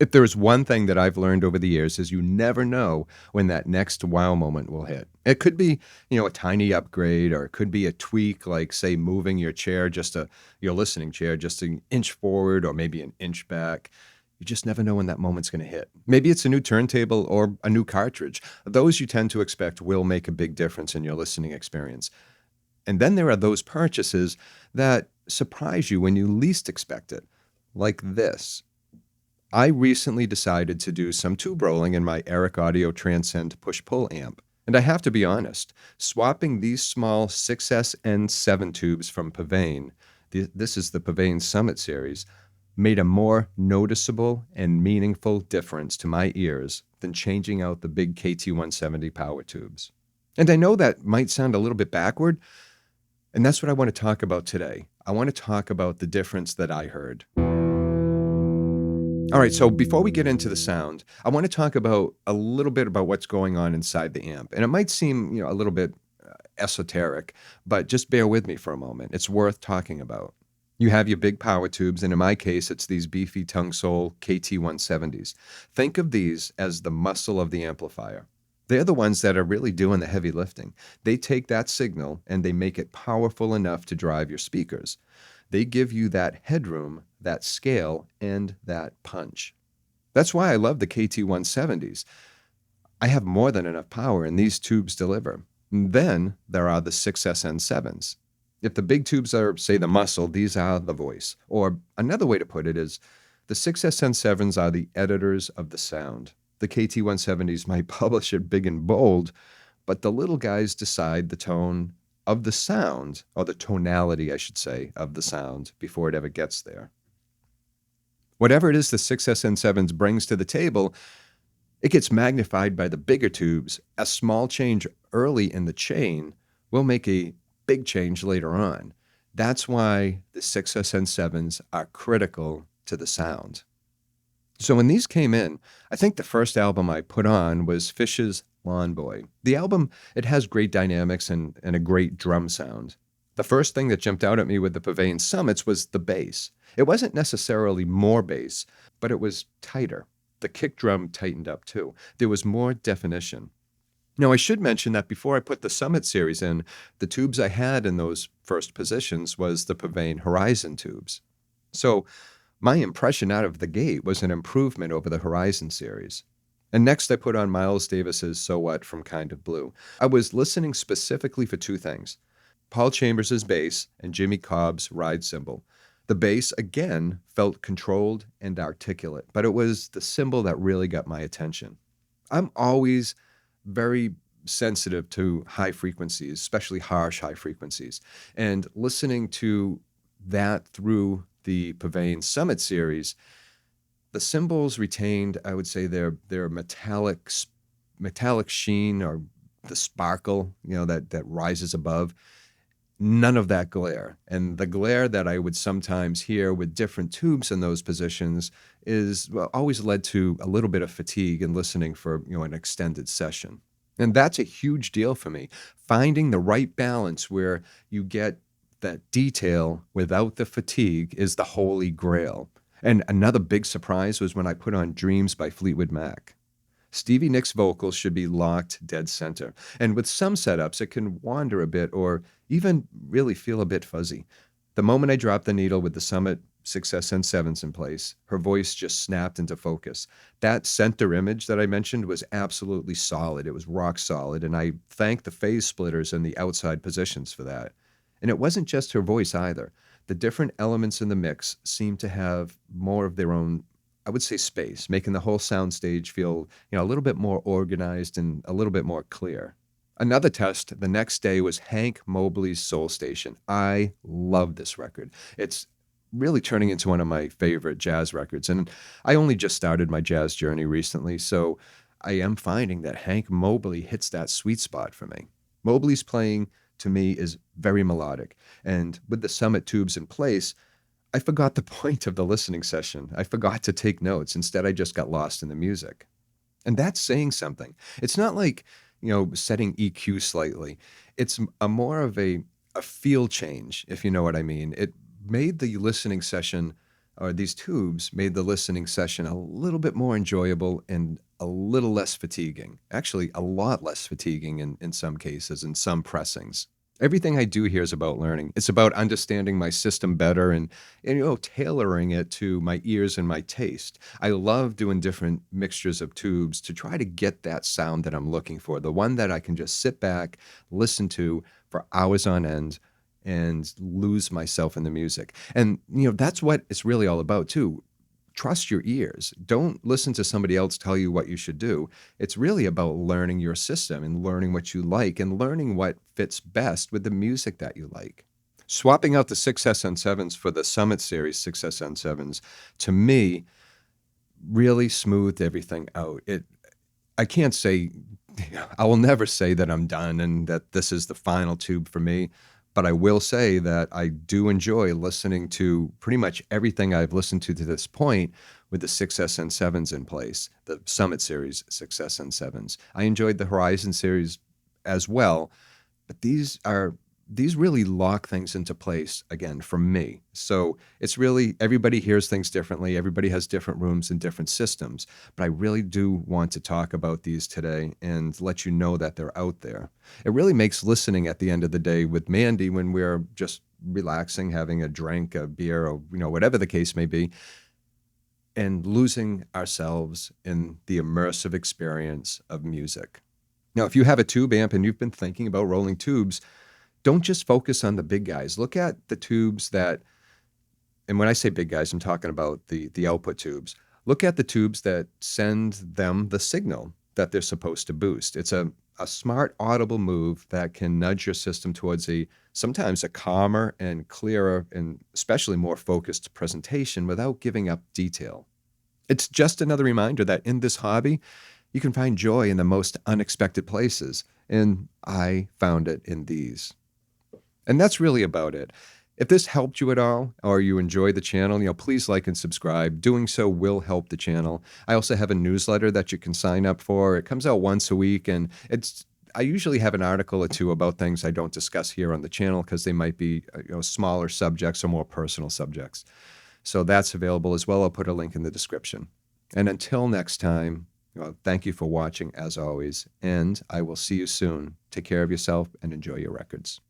If there's one thing that I've learned over the years is you never know when that next wow moment will hit. It could be, a tiny upgrade, or it could be a tweak, like say moving your chair your listening chair just an inch forward or maybe an inch back. You just never know when that moment's going to hit. Maybe it's a new turntable or a new cartridge. Those you tend to expect will make a big difference in your listening experience. And then there are those purchases that surprise you when you least expect it, like this. I recently decided to do some tube rolling in my Aric Audio Transcend push-pull amp. And I have to be honest, swapping these small 6SN7 tubes from PSVANE, this is the PSVANE Summit Series, made a more noticeable and meaningful difference to my ears than changing out the big KT170 power tubes. And I know that might sound a little bit backward, and that's what I want to talk about today. I want to talk about the difference that I heard. All right, so before we get into the sound, I want to talk about a little bit about what's going on inside the amp. And it might seem, a little bit esoteric, but just bear with me for a moment. It's worth talking about. You have your big power tubes, and in my case, it's these beefy Tung-Sol KT170s. Think of these as the muscle of the amplifier. They're the ones that are really doing the heavy lifting. They take that signal and they make it powerful enough to drive your speakers. They give you that headroom, that scale, and that punch. That's why I love the KT170s. I have more than enough power, and these tubes deliver. And then there are the 6SN7s. If the big tubes are, say, the muscle, these are the voice. Or another way to put it is the 6SN7s are the editors of the sound. The KT170s might publish it big and bold, but the little guys decide the tone of the sound, or the tonality, I should say, of the sound before it ever gets there. Whatever it is the 6SN7s brings to the table, it gets magnified by the bigger tubes. A small change early in the chain will make a big change later on. That's why the 6SN7s are critical to the sound. So when these came in, I think the first album I put on was Fish's Lawn Boy. The album, it has great dynamics and a great drum sound. The first thing that jumped out at me with the PSVANE Summits was the bass. It wasn't necessarily more bass, but it was tighter. The kick drum tightened up too. There was more definition. Now, I should mention that before I put the Summit Series in, the tubes I had in those first positions was the PSVANE Horizon tubes. So my impression out of the gate was an improvement over the Horizon series. And next I put on Miles Davis's So What from Kind of Blue. I was listening specifically for two things: Paul Chambers' bass and Jimmy Cobb's ride cymbal. The bass, again, felt controlled and articulate, but it was the cymbal that really got my attention. I'm always very sensitive to high frequencies, especially harsh high frequencies. And listening to that through the PSVANE Summit Series, the cymbals retained, I would say, their metallic sheen, or the sparkle, that rises above. None of that glare. And the glare that I would sometimes hear with different tubes in those positions is always led to a little bit of fatigue in listening for an extended session. And that's a huge deal for me. Finding the right balance where you get that detail without the fatigue is the holy grail. And another big surprise was when I put on Dreams by Fleetwood Mac. Stevie Nicks' vocals should be locked dead center. And with some setups, it can wander a bit or even really feel a bit fuzzy. The moment I dropped the needle with the Summit 6SN7s in place, her voice just snapped into focus. That center image that I mentioned was absolutely solid. It was rock solid, and I thank the phase splitters and the outside positions for that. And it wasn't just her voice either. The different elements in the mix seemed to have more of their own, I would say, space, making the whole soundstage feel, a little bit more organized and a little bit more clear. Another test the next day was Hank Mobley's Soul Station. I love this record. It's really turning into one of my favorite jazz records. And I only just started my jazz journey recently, so I am finding that Hank Mobley hits that sweet spot for me. Mobley's playing, to me, is very melodic. And with the Summit tubes in place, I forgot the point of the listening session. I forgot to take notes. Instead, I just got lost in the music. And that's saying something. It's not like, setting EQ slightly. It's a more of a feel change, if you know what I mean. It made the listening session or these tubes made the listening session a little bit more enjoyable and a little less fatiguing. Actually, a lot less fatiguing in some cases, in some pressings. Everything I do here is about learning. It's about understanding my system better and tailoring it to my ears and my taste. I love doing different mixtures of tubes to try to get that sound that I'm looking for, the one that I can just sit back, listen to for hours on end and lose myself in the music. And that's what it's really all about too. Trust your ears. Don't listen to somebody else tell you what you should do. It's really about learning your system and learning what you like and learning what fits best with the music that you like. Swapping out the 6SN7s for the Summit Series 6SN7s, to me, really smoothed everything out. I can't say, I will never say that I'm done and that this is the final tube for me, but I will say that I do enjoy listening to pretty much everything I've listened to this point with the 6SN7s in place, the Summit Series 6SN7s. I enjoyed the Horizon Series as well, but these really lock things into place again for me. So it's really, everybody hears things differently. Everybody has different rooms and different systems, but I really do want to talk about these today and let you know that they're out there. It really makes listening at the end of the day with Mandy when we're just relaxing, having a drink, a beer, or whatever the case may be, and losing ourselves in the immersive experience of music. Now, if you have a tube amp and you've been thinking about rolling tubes, don't just focus on the big guys. Look at the tubes that, and when I say big guys, I'm talking about the output tubes. Look at the tubes that send them the signal that they're supposed to boost. It's a smart audible move that can nudge your system towards sometimes a calmer and clearer and especially more focused presentation without giving up detail. It's just another reminder that in this hobby, you can find joy in the most unexpected places, and I found it in these. And that's really about it. If this helped you at all, or you enjoy the channel, please like and subscribe. Doing so will help the channel. I also have a newsletter that you can sign up for. It comes out once a week, and I usually have an article or two about things I don't discuss here on the channel because they might be smaller subjects or more personal subjects. So that's available as well. I'll put a link in the description. And until next time, thank you for watching as always, and I will see you soon. Take care of yourself and enjoy your records.